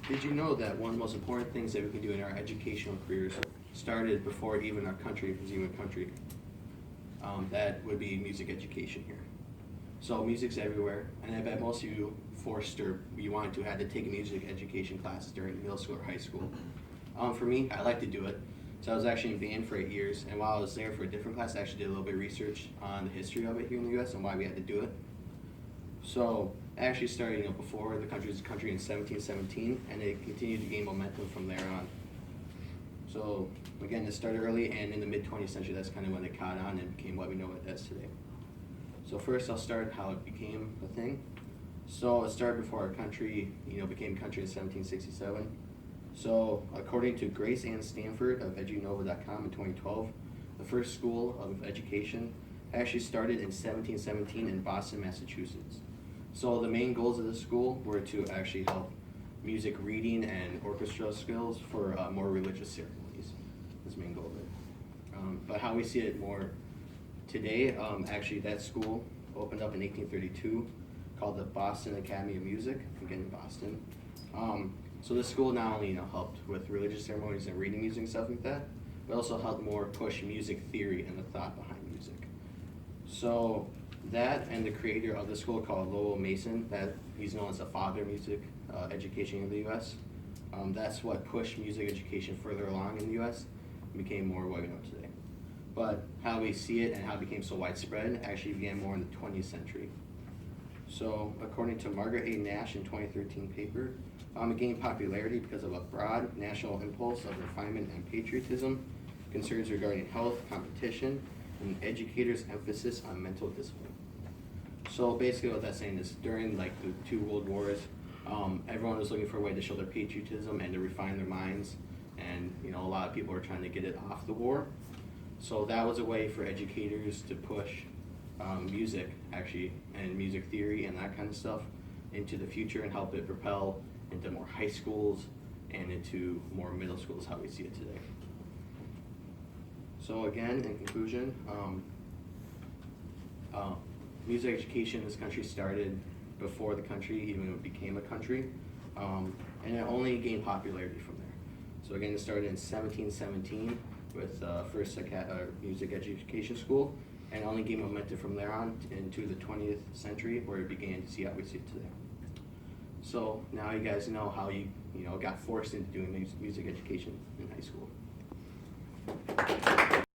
Did you know that one of the most important things that we can do in our educational careers started before even our country was even a country? That would be music education here. So music's everywhere, and I bet most of you forced or you wanted to had to take a music education class during middle school or high school. For me, I like to do it. So I was actually in band for 8 years, and while I was there for a different class, I actually did a little bit of research on the history of it here in the U.S. and why we had to do it. So I actually started, before the country was a country in 1717, and it continued to gain momentum from there on. So again, it started early, and in the mid 20th century, that's kind of when it caught on and became what we know it as today. So first, I'll start how it became a thing. So it started before our country, became a country in 1767. So according to Grace Ann Stanford of edunova.com in 2012, the first school of education actually started in 1717 in Boston, Massachusetts. So the main goals of the school were to actually help music reading and orchestral skills for more religious ceremonies. That's the main goal of it. But how we see it more today, actually that school opened up in 1832 called the Boston Academy of Music, again in Boston. So this school not only helped with religious ceremonies and reading music and stuff like that, but also helped more push music theory and the thought behind music. So that and the creator of the school called Lowell Mason, that he's known as the father of music education in the U.S. That's what pushed music education further along in the U.S. and became more what we know today. But how we see it and how it became so widespread actually began more in the 20th century. So according to Margaret A. Nash in 2013 paper, it gained popularity because of a broad national impulse of refinement and patriotism, concerns regarding health, competition, and educators' emphasis on mental discipline. So basically what that's saying is during the two world wars, everyone was looking for a way to show their patriotism and to refine their minds, and a lot of people were trying to get it off the war. So that was a way for educators to push music actually and music theory and that kind of stuff into the future and help it propel into more high schools and into more middle schools, how we see it today. So again, in conclusion, music education in this country started before the country even became a country, and it only gained popularity from there. So again, it started in 1717 with first music education school, and only gained momentum from there on into the 20th century, where it began to see how we see it today. So now you guys know how you got forced into doing music education in high school.